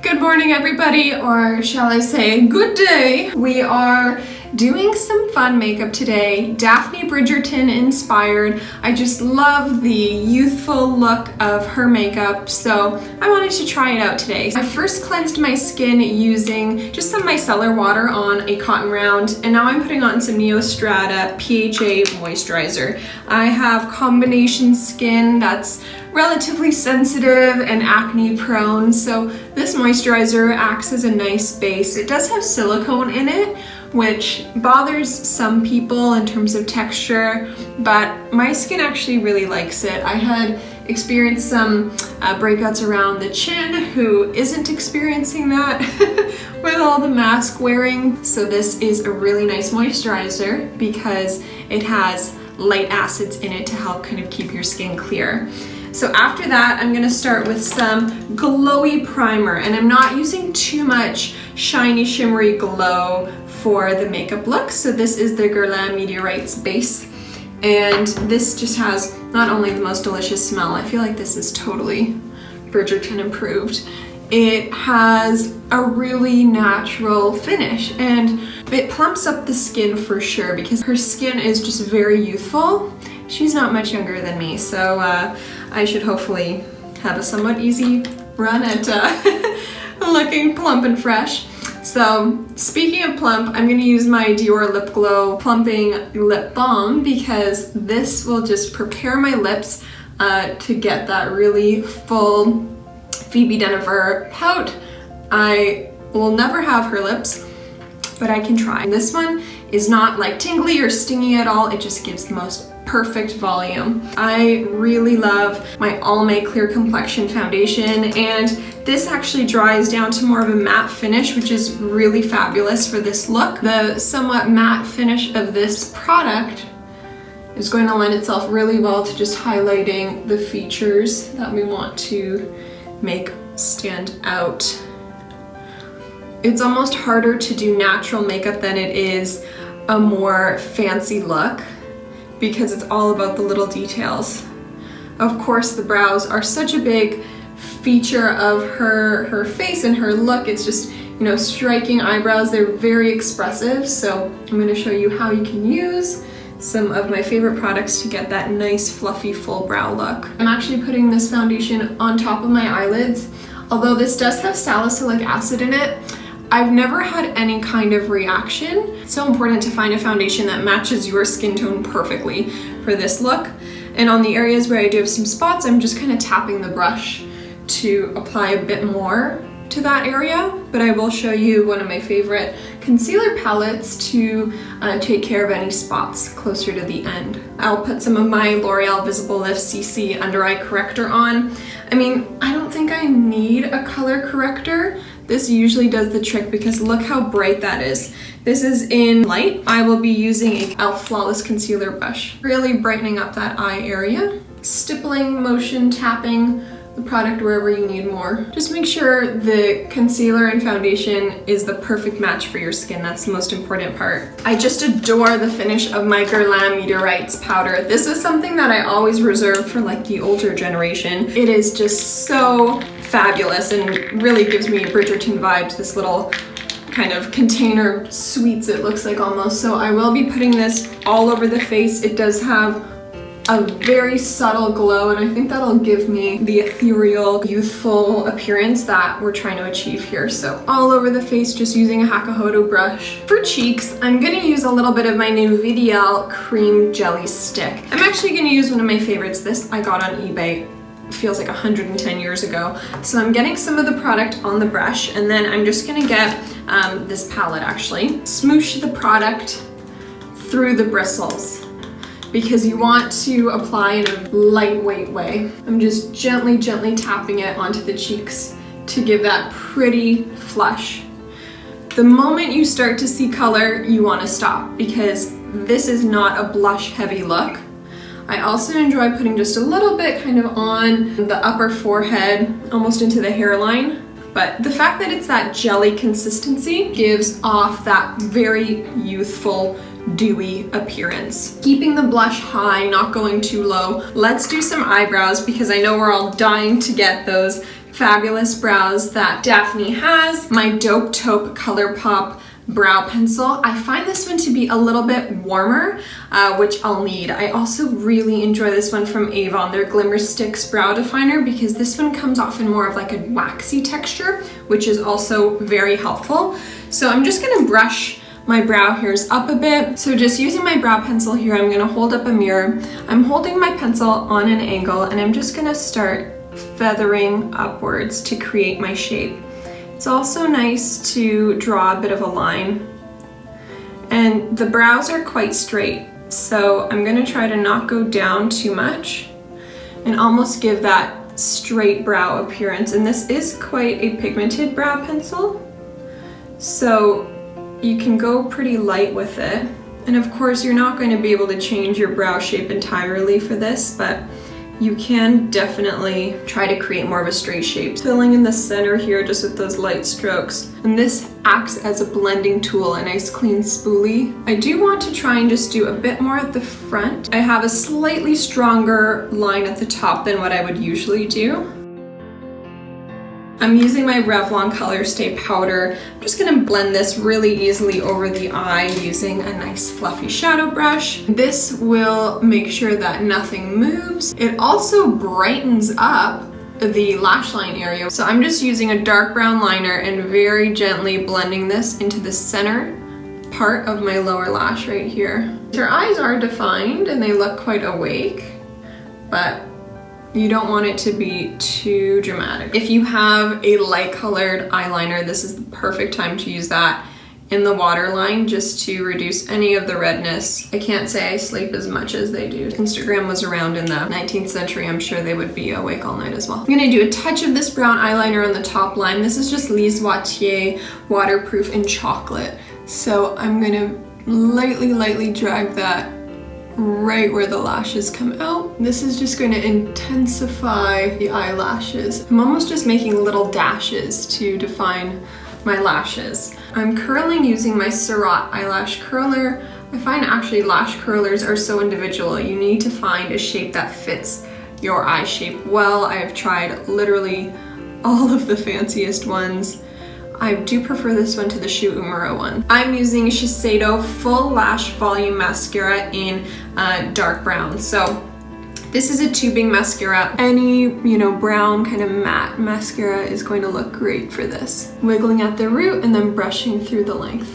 Good morning, everybody, or shall I say good day. We are doing some fun makeup today, Daphne Bridgerton inspired. I just love the youthful look of her makeup, so I wanted to try it out today. I first cleansed my skin using just some micellar water on a cotton round, and now I'm putting on some Neostrata PHA moisturizer. I have combination skin that's relatively sensitive and acne prone, so this moisturizer acts as a nice base. It does have silicone in it, which bothers some people in terms of texture, but my skin actually really likes it. I had experienced some breakouts around the chin. Who isn't experiencing that with all the mask wearing? So this is a really nice moisturizer because it has light acids in it to help kind of keep your skin clear. So after that, I'm gonna start with some glowy primer, and I'm not using too much shiny, shimmery glow for the makeup look. So this is the Guerlain Meteorites base, and this just has not only the most delicious smell, I feel like this is totally Bridgerton improved. It has a really natural finish, and it plumps up the skin for sure because her skin is just very youthful. She's not much younger than me, so I should hopefully have a somewhat easy run at looking plump and fresh. So speaking of plump, I'm going to use my Dior Lip Glow Plumping Lip Balm because this will just prepare my lips to get that really full Phoebe Denifer pout. I will never have her lips, but I can try. This one is not like tingly or stingy at all. It just gives the most perfect volume. I really love my Almay Clear Complexion foundation, and this actually dries down to more of a matte finish, which is really fabulous for this look. The somewhat matte finish of this product is going to lend itself really well to just highlighting the features that we want to make stand out. It's almost harder to do natural makeup than it is a more fancy look, because it's all about the little details. Of course, the brows are such a big feature of her face and her look. It's just, you know, striking eyebrows. They're very expressive. So I'm going to show you how you can use some of my favorite products to get that nice fluffy full brow look. I'm actually putting this foundation on top of my eyelids. Although this does have salicylic acid in it, I've never had any kind of reaction. It's so important to find a foundation that matches your skin tone perfectly for this look. And on the areas where I do have some spots, I'm just kind of tapping the brush to apply a bit more to that area. But I will show you one of my favorite concealer palettes to take care of any spots closer to the end. I'll put some of my L'Oreal Visible Lift CC Under Eye Corrector on. I mean, I don't think I need a color corrector. This usually does the trick because look how bright that is. This is in light. I will be using a e.l.f. Flawless Concealer brush, really brightening up that eye area. Stippling motion, tapping the product wherever you need more. Just make sure the concealer and foundation is the perfect match for your skin. That's the most important part. I just adore the finish of my Guerlain Meteorites Powder. This is something that I always reserve for like the older generation. It is just so fabulous and really gives me Bridgerton vibes. This little kind of container sweets, it looks like almost. So I will be putting this all over the face. It does have a very subtle glow, and I think that'll give me the ethereal, youthful appearance that we're trying to achieve here. So all over the face, just using a Hakuhodo brush. For cheeks, I'm gonna use a little bit of my new VDL Cream Jelly Stick. I'm actually gonna use one of my favorites. This I got on eBay. Feels like 110 years ago. So I'm getting some of the product on the brush, and then I'm just gonna get this palette actually. Smoosh the product through the bristles, because you want to apply in a lightweight way. I'm just gently tapping it onto the cheeks to give that pretty flush. The moment you start to see color, you want to stop because this is not a blush heavy look. I also enjoy putting just a little bit kind of on the upper forehead, almost into the hairline. But the fact that it's that jelly consistency gives off that very youthful, dewy appearance. Keeping the blush high, not going too low. Let's do some eyebrows because I know we're all dying to get those fabulous brows that Daphne has. My Dope Taupe ColourPop brow pencil. I find this one to be a little bit warmer, which I'll need. I also really enjoy this one from Avon, their Glimmersticks brow definer, because this one comes off in more of like a waxy texture, which is also very helpful. So I'm just gonna brush my brow hairs up a bit. So just using my brow pencil here, I'm gonna hold up a mirror. I'm holding my pencil on an angle and I'm just gonna start feathering upwards to create my shape. It's also nice to draw a bit of a line. And the brows are quite straight, so I'm gonna try to not go down too much and almost give that straight brow appearance. And this is quite a pigmented brow pencil, so you can go pretty light with it. And of course, you're not going to be able to change your brow shape entirely for this, but you can definitely try to create more of a straight shape. Filling in the center here just with those light strokes. And this acts as a blending tool, a nice clean spoolie. I do want to try and just do a bit more at the front. I have a slightly stronger line at the top than what I would usually do. I'm using my Revlon Color Stay powder. I'm just gonna blend this really easily over the eye using a nice fluffy shadow brush. This will make sure that nothing moves. It also brightens up the lash line area. So I'm just using a dark brown liner and very gently blending this into the center part of my lower lash right here. Her eyes are defined and they look quite awake, but you don't want it to be too dramatic. If you have a light colored eyeliner, this is the perfect time to use that in the waterline just to reduce any of the redness. I can't say I sleep as much as they do. Instagram was around in the 19th century. I'm sure they would be awake all night as well. I'm gonna do a touch of this brown eyeliner on the top line. This is just Lise Watier Waterproof in Chocolate. So I'm gonna lightly drag that right where the lashes come out. This is just going to intensify the eyelashes. I'm almost just making little dashes to define my lashes. I'm curling using my Surratt eyelash curler. I find actually lash curlers are so individual. You need to find a shape that fits your eye shape well. I've tried literally all of the fanciest ones. I do prefer this one to the Shu Uemura one. I'm using Shiseido Full Lash Volume Mascara in dark brown. So this is a tubing mascara. Any, brown kind of matte mascara is going to look great for this. Wiggling at the root and then brushing through the length.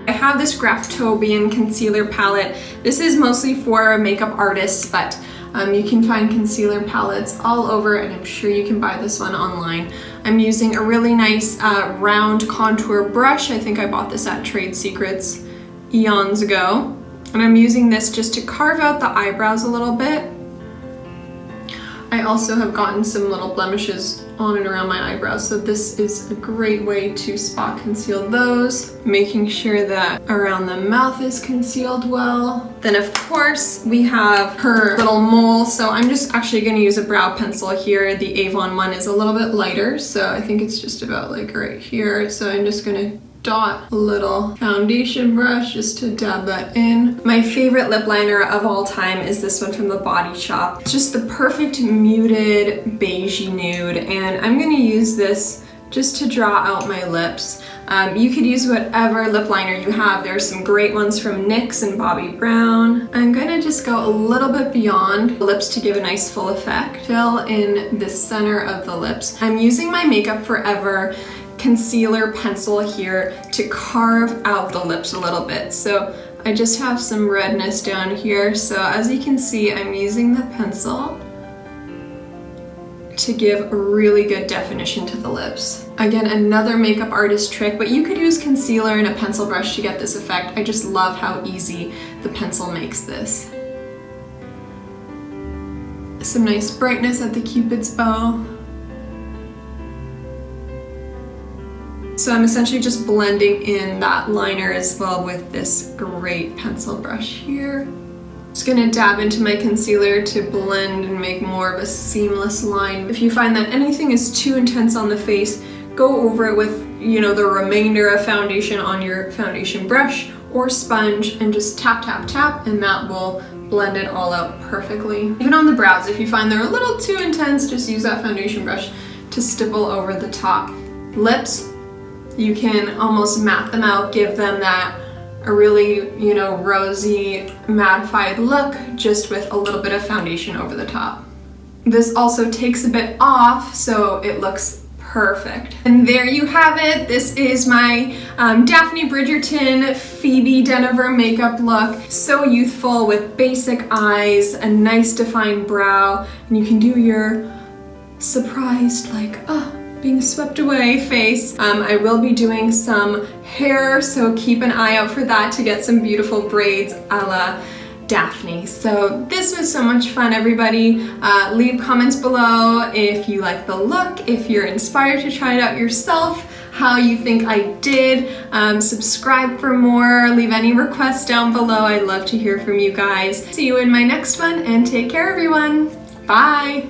I have this Graftobian concealer palette. This is mostly for makeup artists, but you can find concealer palettes all over, and I'm sure you can buy this one online. I'm using a really nice round contour brush. I think I bought this at Trade Secrets eons ago. And I'm using this just to carve out the eyebrows a little bit. I also have gotten some little blemishes on and around my eyebrows, so this is a great way to spot conceal those, making sure that around the mouth is concealed well. Then of course we have her little mole, so I'm just actually going to use a brow pencil here. The Avon one is a little bit lighter, so I think it's just about like right here, so I'm just going to dot a little foundation brush just to dab that in. My favorite lip liner of all time is this one from the Body Shop. It's just the perfect muted beigey nude, and I'm gonna use this just to draw out my lips. You could use whatever lip liner you have. There are some great ones from NYX and Bobbi Brown. I'm gonna just go a little bit beyond the lips to give a nice full effect. Fill in the center of the lips. I'm using my Makeup Forever concealer pencil here to carve out the lips a little bit. So I just have some redness down here. So as you can see, I'm using the pencil to give a really good definition to the lips. Again, another makeup artist trick, but you could use concealer and a pencil brush to get this effect. I just love how easy the pencil makes this. Some nice brightness at the Cupid's bow. So I'm essentially just blending in that liner as well with this great pencil brush here. Just gonna dab into my concealer to blend and make more of a seamless line. If you find that anything is too intense on the face, go over it with, the remainder of foundation on your foundation brush or sponge and just tap, tap, tap, and that will blend it all out perfectly. Even on the brows, if you find they're a little too intense, just use that foundation brush to stipple over the top. Lips, you can almost matte them out, give them that a really, you know, rosy mattified look just with a little bit of foundation over the top. This also takes a bit off, so it looks perfect. And there you have it. This is my Daphne Bridgerton Phoebe Deniver makeup look. So youthful with basic eyes, a nice defined brow, and you can do your surprised, like, being swept away face. I will be doing some hair, so keep an eye out for that to get some beautiful braids a la Daphne. So this was so much fun, everybody. Leave comments below if you like the look, if you're inspired to try it out yourself, how you think I did. Subscribe for more, leave any requests down below. I'd love to hear from you guys. See you in my next one, and take care, everyone. Bye.